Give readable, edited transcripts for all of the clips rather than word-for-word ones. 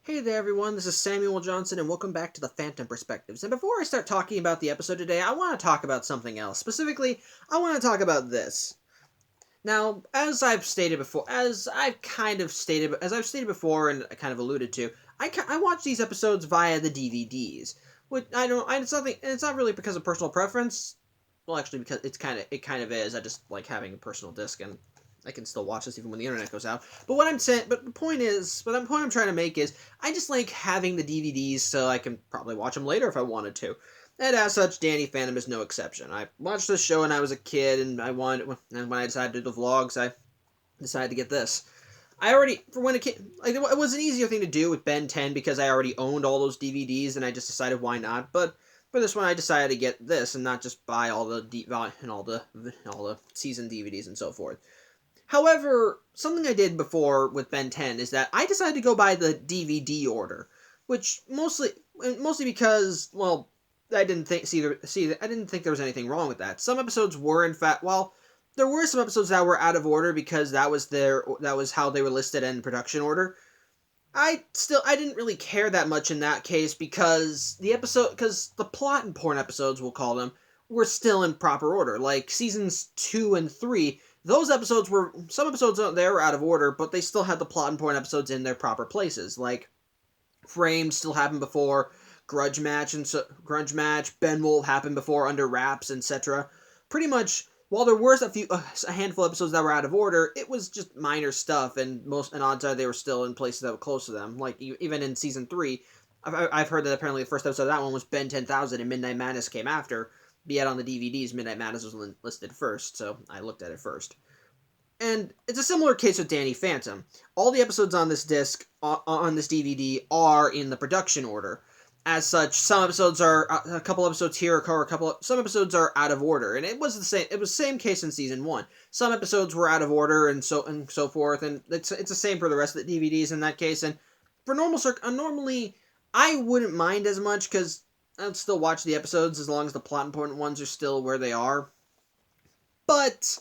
Hey there everyone, this is Samuel Johnson and welcome back to the Phantom Perspectives. And before I start talking about the episode today, I want to talk about something else. Specifically, I want to talk about this. Now, as I've stated before, as I've stated before and I kind of alluded to, I watch these episodes via the DVDs. Which it's not really because of personal preference. Well, actually, because it kind of is. I just like having a personal disc and I can still watch this even when the internet goes out. But the point I'm trying to make is, I just like having the DVDs so I can probably watch them later if I wanted to. And as such, Danny Phantom is no exception. I watched this show when I was a kid, and when I decided to do the vlogs, I decided to get this. I already, for when a kid, like, it was an easier thing to do with Ben 10 because I already owned all those DVDs, and I just decided why not. But for this one, I decided to get this and not just buy all the season DVDs and so forth. However, something I did before with Ben 10 is that I decided to go by the DVD order, which mostly because, well, I didn't think I didn't think there was anything wrong with that. Some episodes were in fact, well, there were some episodes that were out of order because that was how they were listed in production order. I didn't really care that much in that case because the plot and porn episodes, we'll call them, were still in proper order. Like seasons 2 and 3, some episodes there were out of order, but they still had the plot and porn episodes in their proper places. Like Framed still happened before, Grudge Match, Ben will happen before, Under Wraps, etc. Pretty much, while there were a handful of episodes that were out of order, it was just minor stuff, and odds are they were still in places that were close to them. Like even in season 3, I've heard that apparently the first episode of that one was Ben 10,000 and Midnight Madness came after. But yet on the DVDs, Midnight Madness was listed first, so I looked at it first. And it's a similar case with Danny Phantom. All the episodes on this disc, on this DVD, are in the production order. As such, some episodes are a couple episodes here, some episodes are out of order, and it was the same. It was the same case in season 1. Some episodes were out of order, and so forth, and it's the same for the rest of the DVDs in that case. And for normally, I wouldn't mind as much because I'd still watch the episodes as long as the plot important ones are still where they are. But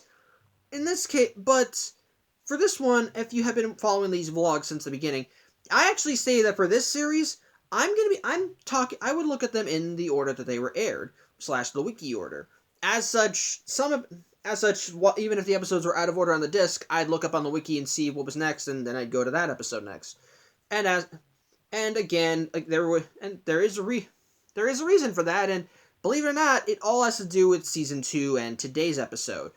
for this one, if you have been following these vlogs since the beginning, I actually say that for this series, I would look at them in the order that they were aired, / the wiki order. As such, even if the episodes were out of order on the disc, I'd look up on the wiki and see what was next, and then I'd go to that episode next. And again, like there is a reason for that, and believe it or not, it all has to do with season 2 and today's episode.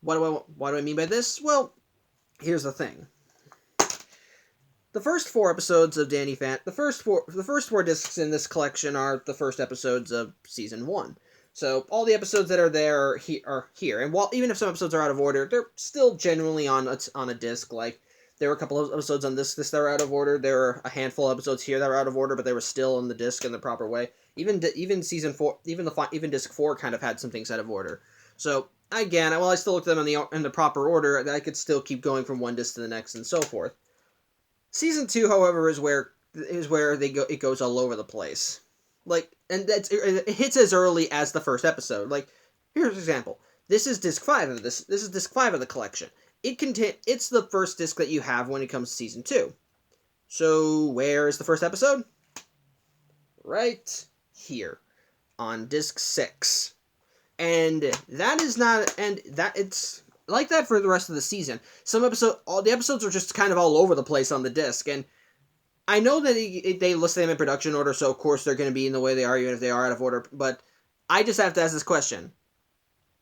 What do I mean by this? Well, here's the thing. The first 4 episodes of Danny Phantom, the first four discs in this collection are the first episodes of season 1. So all the episodes that are there are here. And even if some episodes are out of order, they're still generally on a disc. Like there were a couple of episodes on this that were out of order. There were a handful of episodes here that were out of order, but they were still on the disc in the proper way. Even season 4, even disc 4 kind of had some things out of order. So again, while I still looked at them in the proper order, I could still keep going from one disc to the next and so forth. Season 2, however, is where it goes all over the place. Like, and it hits as early as the first episode. Like, here's an example. This is disc 5 of this. This is disc 5 of the collection. It's the first disc that you have when it comes to season 2. So where is the first episode? Right here on disc 6. And it's like that for the rest of the season. All the episodes are just kind of all over the place on the disc, and I know that they list them in production order, so of course they're going to be in the way they are, even if they are out of order. But I just have to ask this question: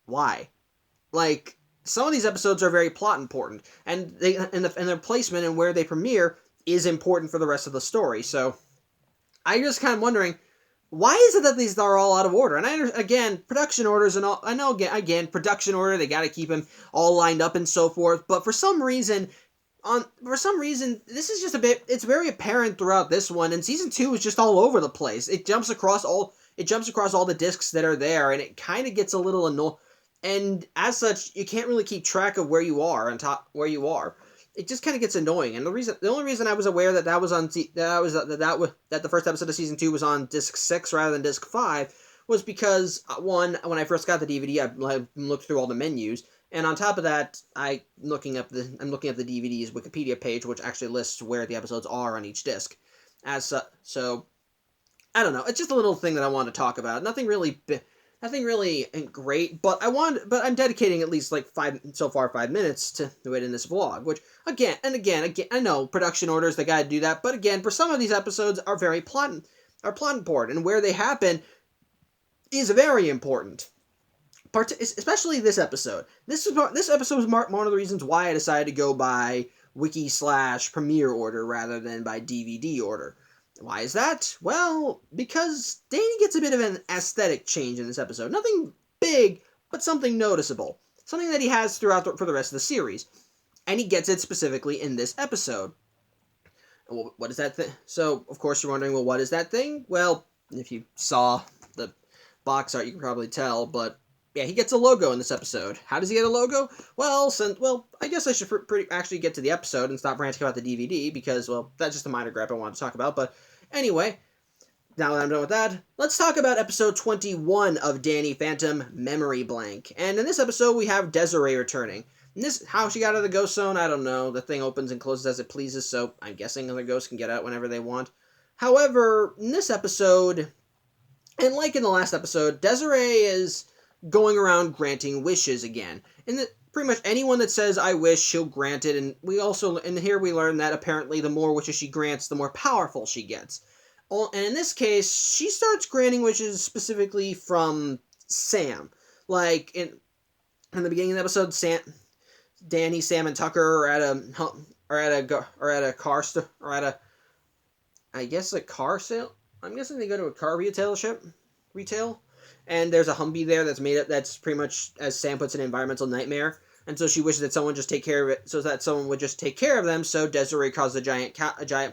why? Like, some of these episodes are very plot important, and their placement and where they premiere is important for the rest of the story. So I'm just kind of wondering, why is it that these are all out of order? And again, production orders and all. I know again, production order. They got to keep them all lined up and so forth. But for some reason, this is just it's very apparent throughout this one. And season 2 is just all over the place. It jumps across all the discs that are there, and it kind of gets a little annoying. And as such, you can't really keep track of where you are It just kind of gets annoying, and the only reason I was aware that the first episode of season 2 was on disc 6 rather than disc 5 was because when I first got the DVD, I looked through all the menus, and on top of that, I'm looking up the DVD's Wikipedia page, which actually lists where the episodes are on each disc. So I don't know. It's just a little thing that I want to talk about. Nothing really great. But I'm dedicating at least like 5 minutes to it in this vlog. Which again, I know production orders, they got to do that. But again, for some of these episodes are very plot important, and where they happen is very important. Especially this episode. This episode was one of the reasons why I decided to go by wiki/premiere order rather than by DVD order. Why is that? Well, because Danny gets a bit of an aesthetic change in this episode. Nothing big, but something noticeable. Something that he has for the rest of the series. And he gets it specifically in this episode. Well, what is that thing? So, of course, you're wondering, well, what is that thing? Well, if you saw the box art, you can probably tell, but yeah, he gets a logo in this episode. How does he get a logo? Well, I guess I should actually get to the episode and stop ranting about the DVD, because, well, that's just a minor gripe I wanted to talk about. But anyway, now that I'm done with that, let's talk about episode 21 of Danny Phantom, Memory Blank. And in this episode, we have Desiree returning. And how she got out of the ghost zone, I don't know. The thing opens and closes as it pleases, so I'm guessing other ghosts can get out whenever they want. However, in this episode, and like in the last episode, Desiree is going around granting wishes again. And pretty much anyone that says, I wish, she'll grant it. And here we learn that apparently the more wishes she grants, the more powerful she gets. And in this case, she starts granting wishes specifically from Sam. Like, in the beginning of the episode, Danny, Sam, and Tucker are at a car sale. I'm guessing they go to a car retail. And there's a Humvee there that's pretty much, as Sam puts it, an environmental nightmare. And so she wishes that someone just take care of it, so that someone would just take care of them. So Desiree caused a giant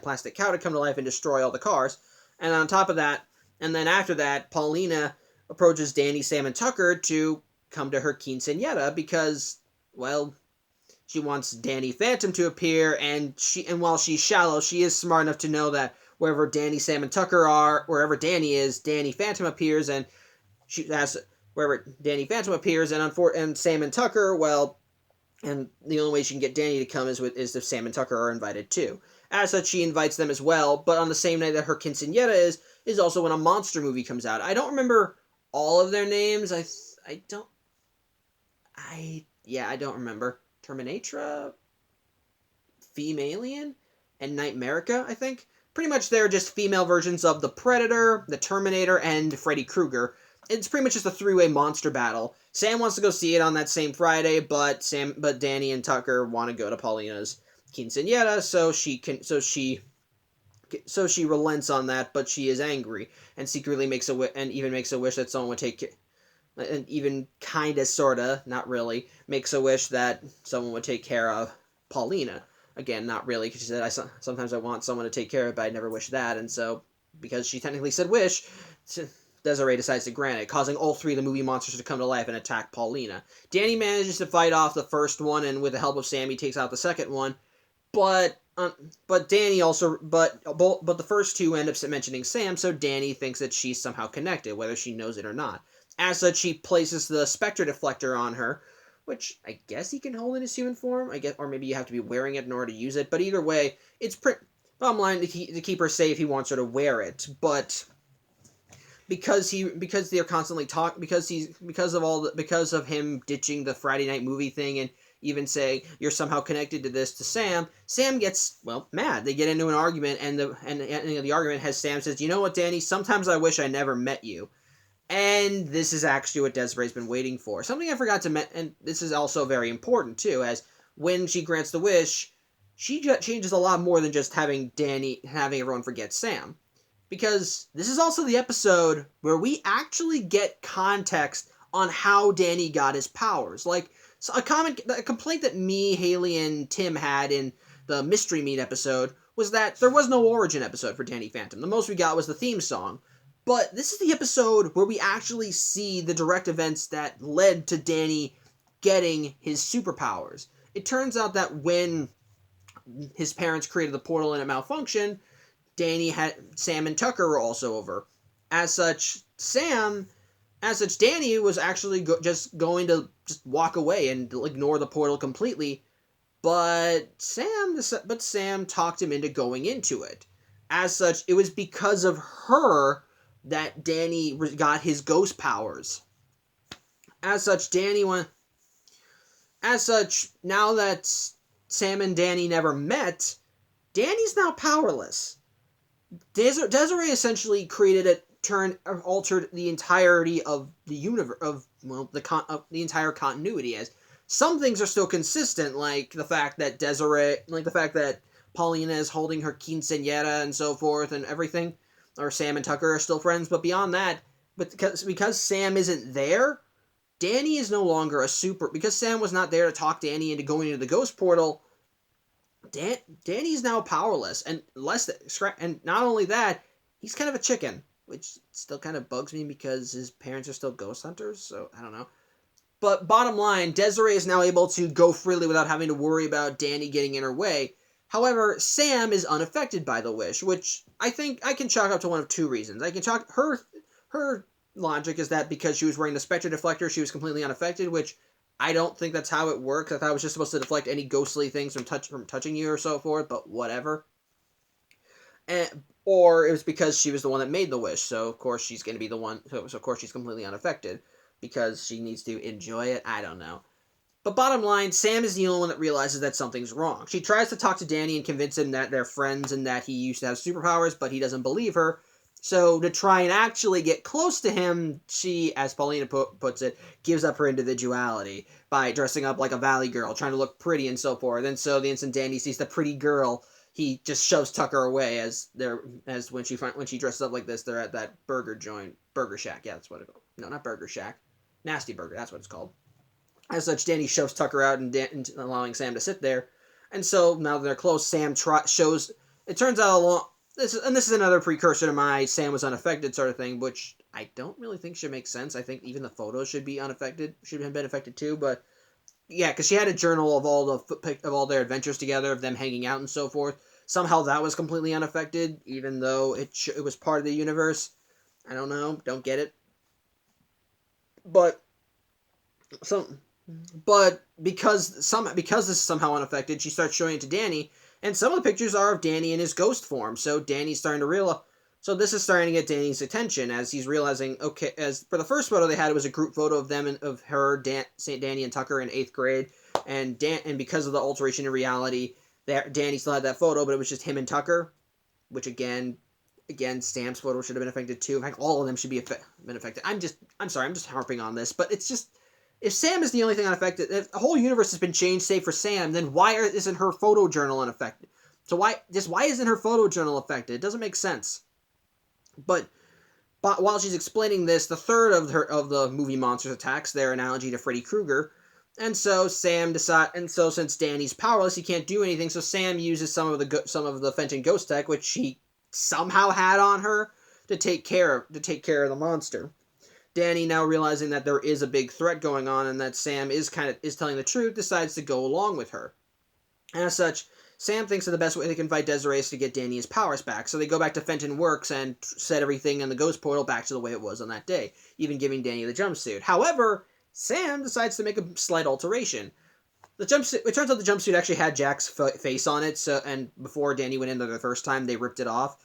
plastic cow to come to life and destroy all the cars. And on top of that, and then after that, Paulina approaches Danny, Sam, and Tucker to come to her quinceañera because, well, she wants Danny Phantom to appear. And while she's shallow, she is smart enough to know that wherever Danny, Sam, and Tucker are, wherever Danny is, Danny Phantom appears, and she asks wherever Danny Phantom appears, and Sam and Tucker, well, and the only way she can get Danny to come is if Sam and Tucker are invited too. As such, she invites them as well, but on the same night that her quinceañera is also when a monster movie comes out. I don't remember all of their names. I don't remember. Terminatra, Femalien, and Nightmarica, I think. Pretty much they're just female versions of the Predator, the Terminator, and Freddy Krueger. It's pretty much just a three-way monster battle. Sam wants to go see it on that same Friday, but Danny and Tucker want to go to Paulina's quinceañera, so she relents on that, but she is angry and secretly makes a wish that someone would take, and even kinda sorta, not really, makes a wish that someone would take care of Paulina. Again, not really, because she said, sometimes I want someone to take care of it, but I never wish that, and so, because she technically said wish, Desiree decides to grant it, causing all three of the movie monsters to come to life and attack Paulina. Danny manages to fight off the first one, and with the help of Sam, he takes out the second one, but Danny also, but the first two end up mentioning Sam, so Danny thinks that she's somehow connected, whether she knows it or not. As such, he places the Spectre Deflector on her, which I guess he can hold in his human form, or maybe you have to be wearing it in order to use it, but either way, it's bottom line, to keep her safe, he wants her to wear it, but because they're constantly because of him ditching the Friday night movie thing and even saying you're somehow connected to this to Sam gets, well, mad. They get into an argument, and the argument has Sam says, you know what, Danny, sometimes I wish I never met you. And this is actually what Desiree's been waiting for. Something I forgot to mention, and this is also very important too, as when she grants the wish, she changes a lot more than just having everyone forget Sam. Because this is also the episode where we actually get context on how Danny got his powers. Like, so a complaint that me, Haley, and Tim had in the Mystery Meat episode was that there was no origin episode for Danny Phantom. The most we got was the theme song. But this is the episode where we actually see the direct events that led to Danny getting his superpowers. It turns out that when his parents created the portal and it malfunctioned, Sam and Tucker were also over. As such, Danny was actually just going to just walk away and ignore the portal completely. But Sam talked him into going into it. As such, it was because of her that Danny got his ghost powers. As such, now that Sam and Danny never met, Danny's now powerless. Desiree essentially altered the entirety of the universe of the entire continuity. As some things are still consistent, like the fact that Paulina is holding her quinceañera and so forth and everything, or Sam and Tucker are still friends. But beyond that, because Sam isn't there, Danny is no longer a super. Because Sam was not there to talk Danny into going into the ghost portal. Danny's now powerless, and not only that, he's kind of a chicken, which still kind of bugs me because his parents are still ghost hunters, so I don't know. But bottom line, Desiree is now able to go freely without having to worry about Danny getting in her way. However, Sam is unaffected by the wish, which I think I can chalk up to one of two reasons. I can chalk her logic is that because she was wearing the Spectre deflector, she was completely unaffected, which I don't think that's how it works. I thought it was just supposed to deflect any ghostly things from touching you or so forth, but whatever. Or it was because she was the one that made the wish, so of course she's going to be the one. So of course she's completely unaffected because she needs to enjoy it. I don't know. But bottom line, Sam is the only one that realizes that something's wrong. She tries to talk to Danny and convince him that they're friends and that he used to have superpowers, but he doesn't believe her. So to try and actually get close to him, she, as Paulina puts it, gives up her individuality by dressing up like a valley girl, trying to look pretty and so forth. And so the instant Danny sees the pretty girl, he just shoves Tucker away when she dresses up like this, they're at that Burger Shack. Yeah, that's what it called. No, not Burger Shack. Nasty Burger, that's what it's called. As such, Danny shoves Tucker out and allowing Sam to sit there. And so now that they're close, Sam shows. It turns out this is another precursor to my Sam was unaffected sort of thing, which I don't really think should make sense. I think even the photos should be unaffected, should have been affected too. But yeah, because she had a journal of all their adventures together, of them hanging out and so forth. Somehow that was completely unaffected, even though it was part of the universe. I don't know, don't get it. But because this is somehow unaffected, she starts showing it to Danny, and some of the pictures are of Danny in his ghost form. So Danny's starting to realize. So this is starting to get Danny's attention as he's realizing. Okay, as for the first photo they had, it was a group photo of them and of her, Danny and Tucker in 8th grade, and because of the alteration in reality, Danny still had that photo, but it was just him and Tucker, which again, Sam's photo should have been affected too. In fact, all of them should been affected. I'm sorry, I'm just harping on this, but it's just. If Sam is the only thing unaffected, if the whole universe has been changed save for Sam, then why isn't her photo journal unaffected? So why isn't her photo journal affected? It doesn't make sense. But while she's explaining this, the third of the movie monsters attacks, their analogy to Freddy Krueger, and so since Danny's powerless, he can't do anything. So Sam uses some of the Fenton ghost tech, which she somehow had on her, to take care of the monster. Danny, now realizing that there is a big threat going on and that Sam is telling the truth, decides to go along with her. And as such, Sam thinks that the best way they can fight Desiree is to get Danny his powers back. So they go back to Fenton Works and set everything in the ghost portal back to the way it was on that day, even giving Danny the jumpsuit. However, Sam decides to make a slight alteration. It turns out the jumpsuit actually had Jack's face on it, and before Danny went in there the first time, they ripped it off.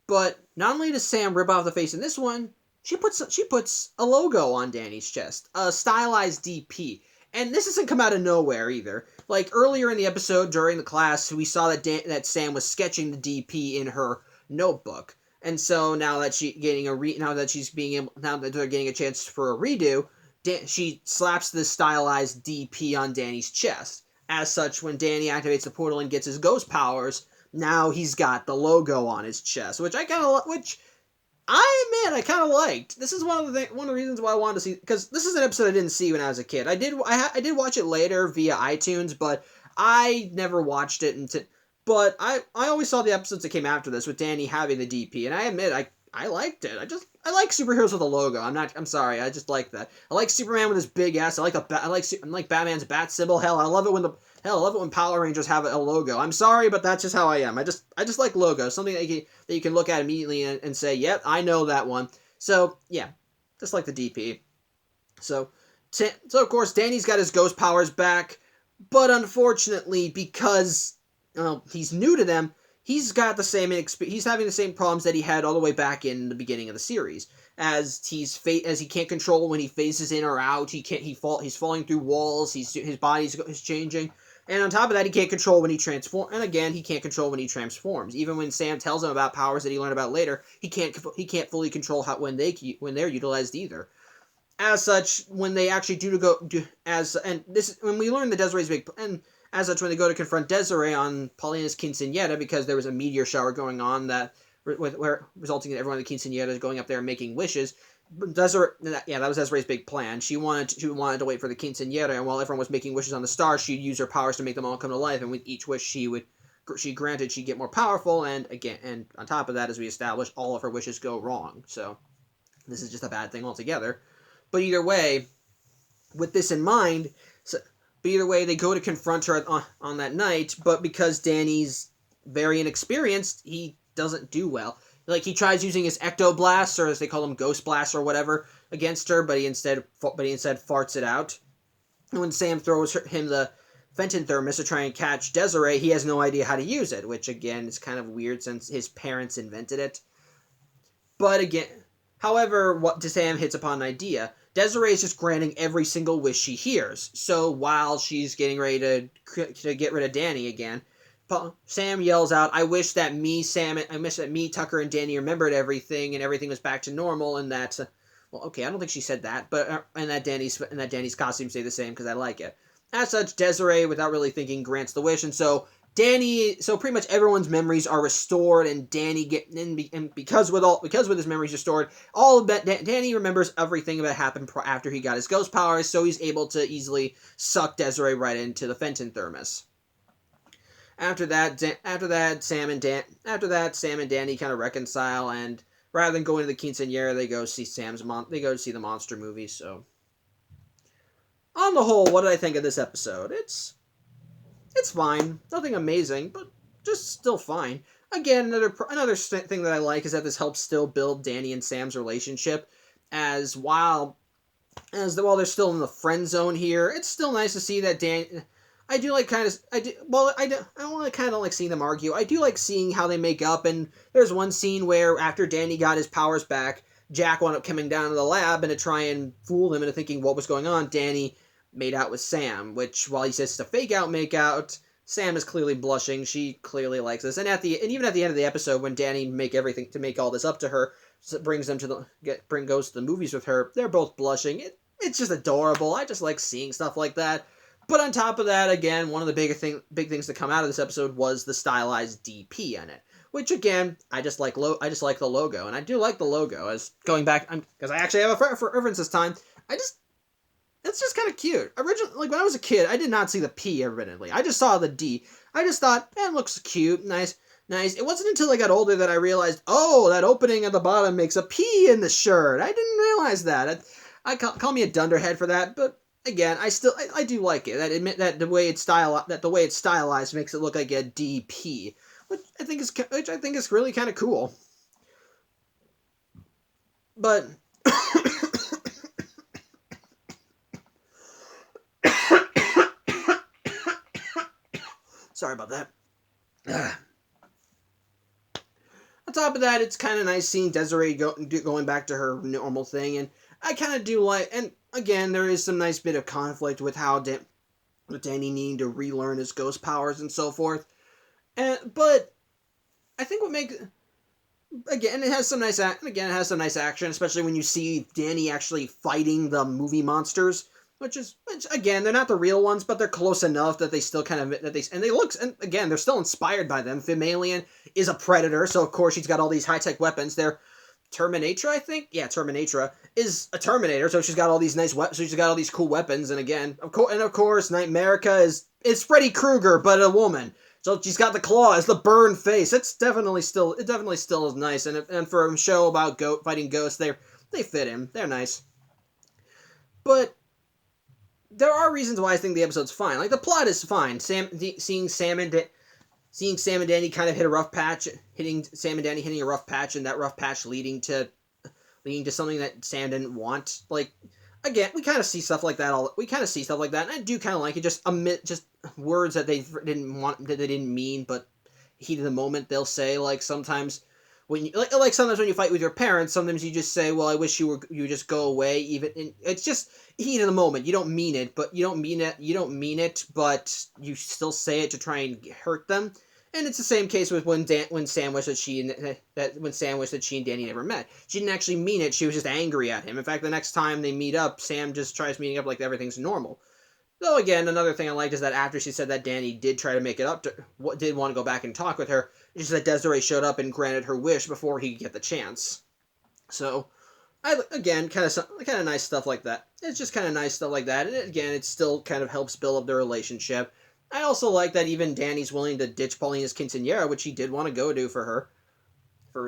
But not only does Sam rip off the face in this one, she puts a logo on Danny's chest, a stylized DP. And this doesn't come out of nowhere either. Like earlier in the episode during the class, we saw that Sam was sketching the DP in her notebook. And so now that now that they're getting a chance for a redo, she slaps this stylized DP on Danny's chest. As such, when Danny activates the portal and gets his ghost powers, now he's got the logo on his chest, which I kind of liked. This is one of the reasons why I wanted to see, because this is an episode I didn't see when I was a kid. I did watch it later via iTunes, but I never watched it but I always saw the episodes that came after this with Danny having the DP, and I admit I liked it. I like superheroes with a logo. I'm sorry. I just like that. I like Superman with his big ass. I like Batman's bat symbol. Hell, I love it when Power Rangers have a logo. I'm sorry, but that's just how I am. I just like logos. Something that you can look at immediately and say, "Yep, I know that one." So yeah, just like the DP. So of course Danny's got his ghost powers back, but unfortunately because he's new to them, he's got the same he's having the same problems that he had all the way back in the beginning of the series. As he can't control when he phases in or out, he's falling through walls, his body's is changing. And on top of that, he can't control when he transforms. And again, he can't control when he transforms. Even when Sam tells him about powers that he learned about later, he can't fully control when they're utilized either. As such, when they actually when we learn that Desiree's big, and as such, when they go to confront Desiree on Paulina's quinceañera, because there was a meteor shower going on that resulting in everyone at the quinceañera going up there and making wishes. Desiree, that was Desiree's big plan. She wanted to wait for the quinceañera, and while everyone was making wishes on the stars, she'd use her powers to make them all come to life. And with each wish she granted, she'd get more powerful. And on top of that, as we established, all of her wishes go wrong. So this is just a bad thing altogether. But either way, with this in mind, they go to confront her on that night. But because Danny's very inexperienced, he doesn't do well. Like, he tries using his ectoblast, or as they call them, ghost blast or whatever, against her, but he instead farts it out. And when Sam throws him the Fenton thermos to try and catch Desiree, he has no idea how to use it, which again is kind of weird since his parents invented it. But again, however, Sam hits upon an idea. Desiree is just granting every single wish she hears. So while she's getting ready to get rid of Danny again, Sam yells out, I wish that me, Tucker, and Danny remembered everything and everything was back to normal, and that's well, okay, I don't think she said that, but and that Danny's costume stay the same because I like it. As such, Desiree, without really thinking, grants the wish, and so pretty much everyone's memories are restored, and because with his memories restored, all of that Danny remembers everything that happened after he got his ghost powers, so he's able to easily suck Desiree right into the Fenton thermos. After that, Sam and Danny kind of reconcile, and rather than going to the quinceañera, they go see the monster movie. So, on the whole, what did I think of this episode? It's fine, nothing amazing, but just still fine. Again, another thing that I like is that this helps still build Danny and Sam's relationship, while they're still in the friend zone here. It's still nice to see that I don't like seeing them argue. I do like seeing how they make up, and there's one scene where after Danny got his powers back, Jack wound up coming down to the lab, and to try and fool him into thinking what was going on, Danny made out with Sam, which, while he says it's a fake out make out, Sam is clearly blushing. She clearly likes this. And even at the end of the episode, when Danny make all this up to her, goes to the movies with her, they're both blushing. It's just adorable. I just like seeing stuff like that. But on top of that, again, one of the big things to come out of this episode was the stylized DP in it. Which again, I just like the logo, and I do like the logo. As going back, because I actually have a reference this time. It's just kind of cute. Originally, when I was a kid, I did not see the P originally. I just saw the D. I just thought, it looks cute, nice. It wasn't until I got older that I realized, oh, that opening at the bottom makes a P in the shirt. I didn't realize that. I call me a dunderhead for that, but again, I do like it. That the way it's stylized makes it look like a DP, which I think is really kind of cool. But sorry about that. On top of that, it's kind of nice seeing Desiree going back to her normal thing, and I kind of do like. And again, there is some nice bit of conflict with how with Danny needing to relearn his ghost powers and so forth. But I think it has some nice action, especially when you see Danny actually fighting the movie monsters. Which again, they're not the real ones, but they're close enough that they still and again, they're still inspired by them. Femalian is a predator, so of course she's got all these high-tech weapons. They're Terminator, I think? Yeah, Terminator is a Terminator, so she's got all these she's got all these cool weapons, and again, of course, Nightmarica is Freddy Krueger, but a woman. So she's got the claws, the burned face. It definitely still is nice, and for a show about fighting ghosts, they fit in. They're nice. But there are reasons why I think the episode's fine. Like, the plot is fine. Seeing Sam and Danny kind of hit a rough patch, and that rough patch leading to something that Sam didn't want. Like, again, we kind of see stuff like that. And I do kind of like it. Just words that they didn't mean, but heat of the moment, they'll say, like, sometimes when you, like sometimes when you fight with your parents, sometimes you just say, well, I wish you would just go away, even it's just heat of the moment. You don't mean it, but but you still say it to try and hurt them. And it's the same case with when Sam wished that she and Danny never met. She didn't actually mean it. She was just angry at him. In fact, the next time they meet up, Sam just tries meeting up like everything's normal. Though again, another thing I liked is that after she said that Danny did try to make it up, did want to go back and talk with her, it's just that Desiree showed up and granted her wish before he could get the chance. So, again, kind of nice stuff like that. It's just kind of nice stuff like that, and again, it still kind of helps build up their relationship. I also like that even Danny's willing to ditch Paulina's quinceañera, which he did want to go do for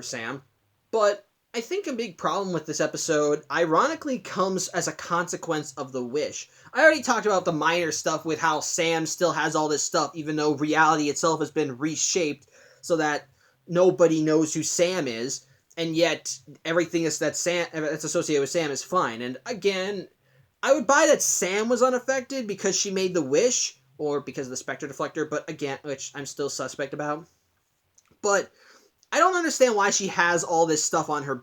Sam. But I think a big problem with this episode, ironically, comes as a consequence of the wish. I already talked about the minor stuff with how Sam still has all this stuff, even though reality itself has been reshaped so that nobody knows who Sam is, and yet everything that's associated with Sam is fine. And again, I would buy that Sam was unaffected because she made the wish, or because of the Spectre Deflector, but again, which I'm still suspect about. But I don't understand why she has all this stuff on her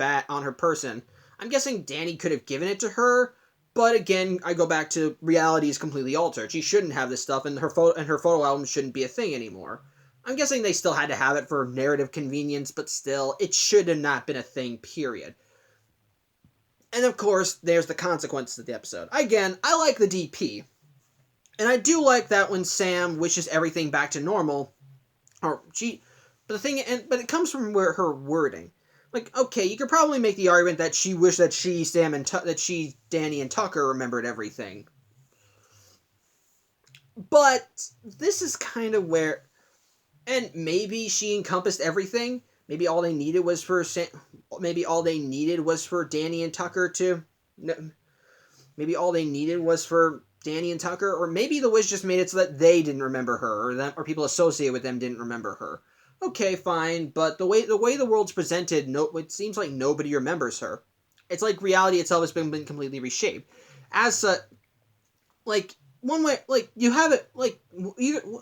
person. I'm guessing Danny could have given it to her, but again, I go back to reality is completely altered. She shouldn't have this stuff, and her photo album shouldn't be a thing anymore. I'm guessing they still had to have it for narrative convenience, but still, it should have not been a thing, period. And of course, there's the consequences of the episode. Again, I like the DP. And I do like that when Sam wishes everything back to normal, but it comes from her wording. Like, okay, you could probably make the argument that she wished that Danny and Tucker remembered everything. But this is kind of where, and maybe she encompassed everything. Maybe all they needed was for Danny and Tucker to. Maybe all they needed was for Danny and Tucker, or maybe the wish just made it so that they didn't remember her, or people associated with them didn't remember her. Okay, fine, but the way the world's presented, it seems like nobody remembers her. It's like reality itself has been completely reshaped. As such, like, one way, like, you have it, like,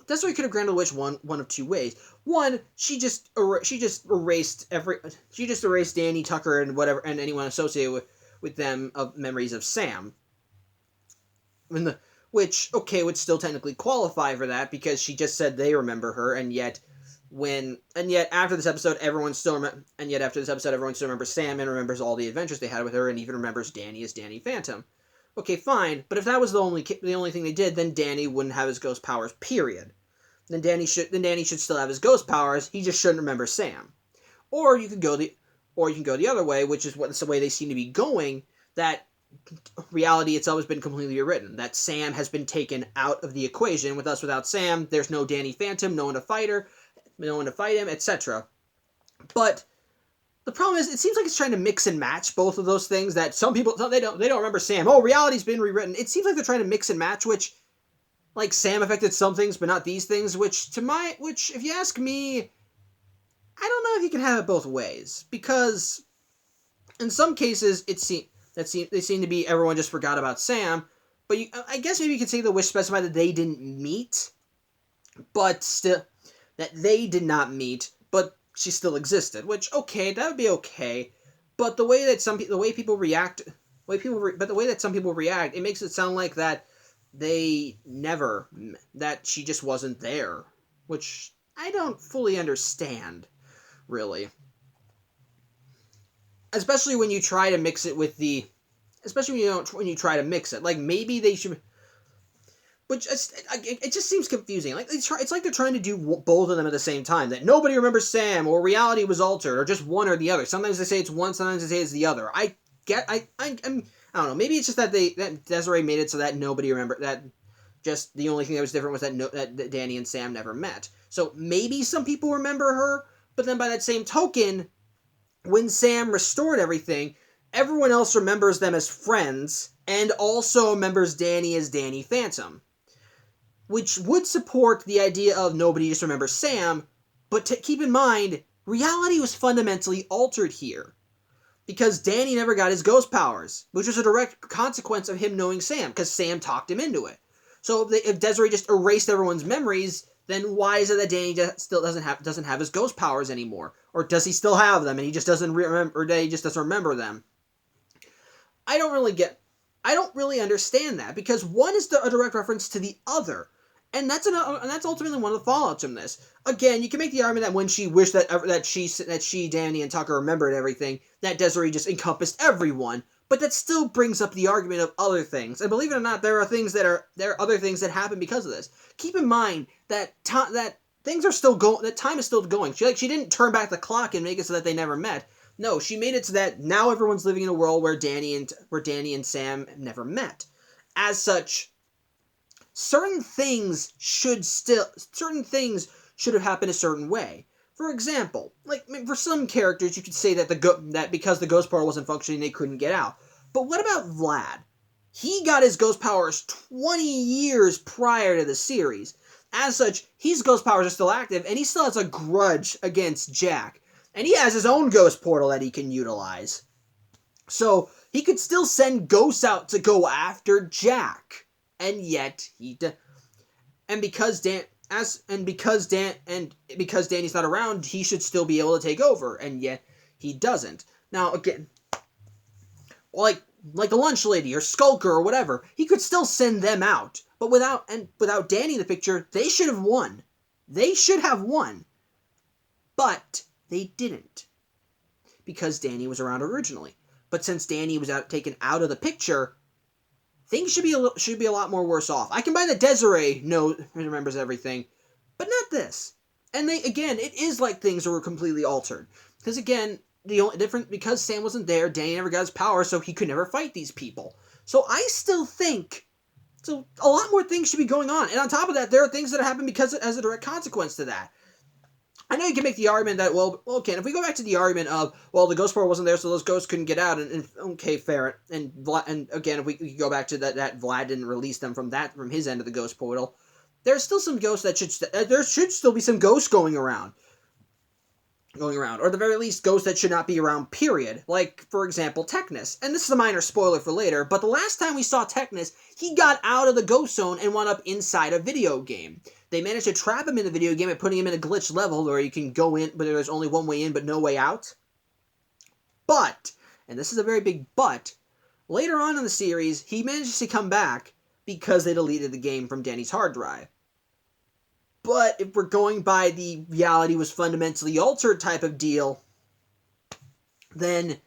that's why you could have granted the wish one of two ways. One, she just erased Danny, Tucker, and whatever, and anyone associated with them of memories of Sam. Which, okay, would still technically qualify for that, because she just said they remember her, and yet after this episode, everyone still remembers Sam and remembers all the adventures they had with her, and even remembers Danny as Danny Phantom. Okay, fine, but if that was the only thing they did, then Danny wouldn't have his ghost powers, period. Then Danny should still have his ghost powers, he just shouldn't remember Sam. Or you can go the other way, which is the way they seem to be going, that reality itself has been completely rewritten. That Sam has been taken out of the equation. Without Sam, there's no Danny Phantom, no one to fight him, etc. But the problem is, it seems like it's trying to mix and match both of those things. That some people they don't remember Sam. Oh, reality's been rewritten. It seems like they're trying to mix and match, which, like, Sam affected some things, but not these things. Which if you ask me, I don't know if you can have it both ways, because in some cases they seem to be everyone just forgot about Sam, but I guess maybe you could say the wish specified that they didn't meet, but still that they did not meet, but she still existed. Which, okay, that would be okay, but the way that some people react, it makes it sound like that that she just wasn't there, which I don't fully understand, really. Especially when you try to mix it with when you try to mix it. Like, maybe they should, but it just seems confusing. Like, it's like they're trying to do both of them at the same time. That nobody remembers Sam, or reality was altered, or just one or the other. Sometimes they say it's one, sometimes they say it's the other. I don't know. Maybe it's just that Desiree made it so that nobody remembered that. Just the only thing that was different was that Danny and Sam never met. So maybe some people remember her, but then by that same token, when Sam restored everything, everyone else remembers them as friends, and also remembers Danny as Danny Phantom. Which would support the idea of nobody just remembers Sam, but keep in mind, reality was fundamentally altered here. Because Danny never got his ghost powers, which was a direct consequence of him knowing Sam, because Sam talked him into it. So if Desiree just erased everyone's memories, then why is it that Danny still doesn't have his ghost powers anymore? Or does he still have them and he just doesn't remember, or he just doesn't remember them? I don't really understand that, because one is a direct reference to the other. And that's ultimately one of the fallouts from this. Again, you can make the argument that when she wished that she, Danny, and Tucker remembered everything, that Desiree just encompassed everyone. But that still brings up the argument of other things. And believe it or not, there are other things that happen because of this. Keep in mind that things are still going. That time is still going. She didn't turn back the clock and make it so that they never met. No, she made it so that now everyone's living in a world where Danny and Sam never met. As such, certain things should have happened a certain way. For example, like for some characters, you could say that because the ghost portal wasn't functioning, they couldn't get out. But what about Vlad? He got his ghost powers 20 years prior to the series. As such, his ghost powers are still active, and he still has a grudge against Jack. And he has his own ghost portal that he can utilize. So he could still send ghosts out to go after Jack. And yet because Danny's not around, he should still be able to take over, and yet he doesn't. Now again, like the lunch lady or Skulker or whatever, he could still send them out. But without Danny in the picture, they should have won. But they didn't, because Danny was around originally. But since Danny was taken out of the picture, things should be a lot more worse off. I can buy that Desiree remembers everything, but not this. And it is like things were completely altered. Because again, the only difference, because Sam wasn't there, Danny never got his power, so he could never fight these people. So I still think a lot more things should be going on. And on top of that, there are things that happen as a direct consequence to that. I know you can make the argument that, if we go back to the argument of, the ghost portal wasn't there, so those ghosts couldn't get out, and okay, fair, and again, if we go back to that Vlad didn't release them from his end of the ghost portal, there's still some ghosts there should still be some ghosts going around, or at the very least, ghosts that should not be around, period. Like, for example, Technus. And this is a minor spoiler for later, but the last time we saw Technus, he got out of the ghost zone and wound up inside a video game. They managed to trap him in the video game by putting him in a glitch level where you can go in, but there's only one way in, but no way out. But, and this is a very big but, later on in the series, he manages to come back because they deleted the game from Danny's hard drive. But if we're going by the reality was fundamentally altered type of deal, then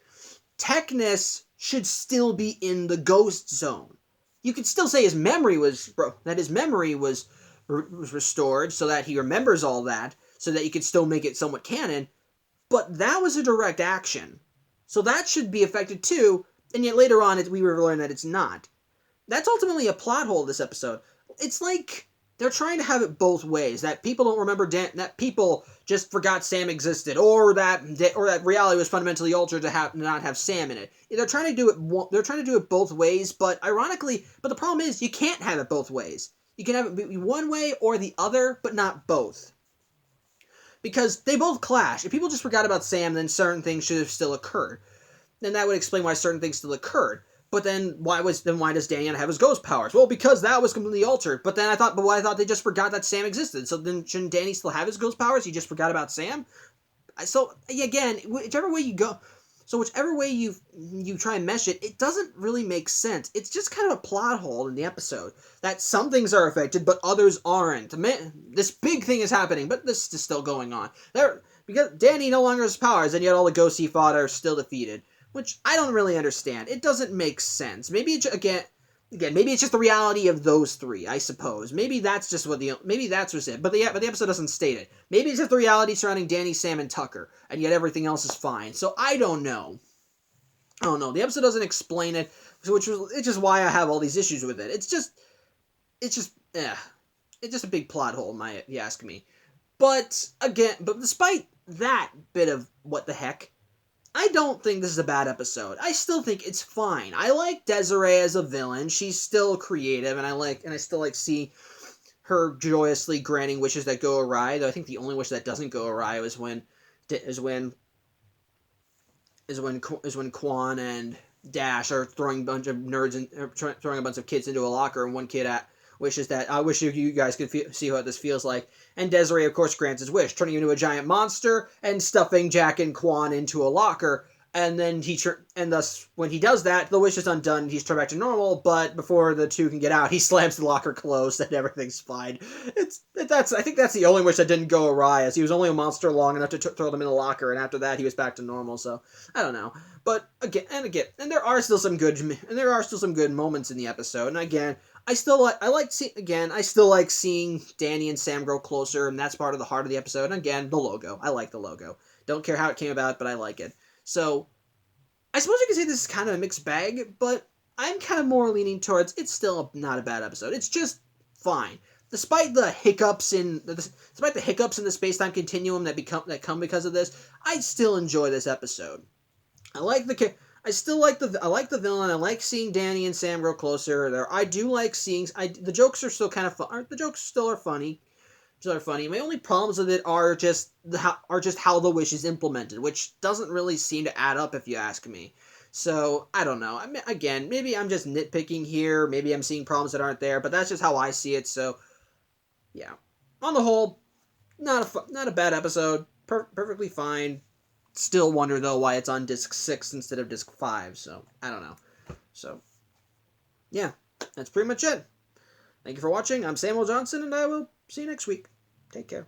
Technus should still be in the ghost zone. You could still say his memory was restored so that he remembers all that, so that you could still make it somewhat canon, but that was a direct action. So that should be affected too, and yet later on we learn that it's not. That's ultimately a plot hole of this episode. It's like they're trying to have it both ways, that people don't remember that people just forgot Sam existed, or that reality was fundamentally altered to not have Sam in it. They're trying to do it both ways, but the problem is you can't have it both ways. You can have it be one way or the other, but not both. Because they both clash. If people just forgot about Sam, then certain things should have still occurred. Then that would explain why certain things still occurred. But then why does Danny have his ghost powers? Well, because that was completely altered. But then I thought they just forgot that Sam existed. So then shouldn't Danny still have his ghost powers? He just forgot about Sam? So again, whichever way you go, whichever way you try and mesh it, it doesn't really make sense. It's just kind of a plot hole in the episode that some things are affected, but others aren't. This big thing is happening, but this is still going on. Because Danny no longer has powers, and yet all the ghosts he fought are still defeated. Which I don't really understand. It doesn't make sense. Maybe maybe it's just the reality of those three, I suppose. Maybe that's just maybe that's what's it. But the episode doesn't state it. Maybe it's just the reality surrounding Danny, Sam, and Tucker, and yet everything else is fine. So I don't know. The episode doesn't explain it, it's just why I have all these issues with it. It's just a big plot hole, if you ask me. But despite that bit of what the heck, I don't think this is a bad episode. I still think it's fine. I like Desiree as a villain. She's still creative, and I still like see her joyously granting wishes that go awry. Though I think the only wish that doesn't go awry is when Quan and Dash are throwing a bunch of nerds and throwing a bunch of kids into a locker, and one wishes that I wish you guys could see what this feels like. And Desiree, of course, grants his wish, turning him into a giant monster and stuffing Jack and Quan into a locker. And then and thus when he does that, the wish is undone. He's turned back to normal. But before the two can get out, he slams the locker closed, and everything's fine. I think that's the only wish that didn't go awry, as he was only a monster long enough to throw them in the locker, and after that he was back to normal. So I don't know. But again, there are still some good moments in the episode. And again, I still like seeing Danny and Sam grow closer, and that's part of the heart of the episode. And again, the logo. I like the logo. Don't care how it came about, but I like it. So, I suppose you could say this is kind of a mixed bag, but I'm kind of more leaning towards it's still not a bad episode. It's just fine. Despite the hiccups in the space-time continuum that come because of this, I still enjoy this episode. I like the villain. I like seeing Danny and Sam grow closer. I do like seeing the jokes are still kind of fun. The jokes still are funny. My only problems with it are just how the wish is implemented, which doesn't really seem to add up if you ask me. So I don't know. I mean, again, maybe I'm just nitpicking here. Maybe I'm seeing problems that aren't there, but that's just how I see it. So yeah, on the whole, not a bad episode. Perfectly fine. Still wonder though why it's on disc 6 instead of disc 5. So I don't know. So yeah, that's pretty much it. Thank you for watching. I'm Samuel Johnson, and I will see you next week. Take care.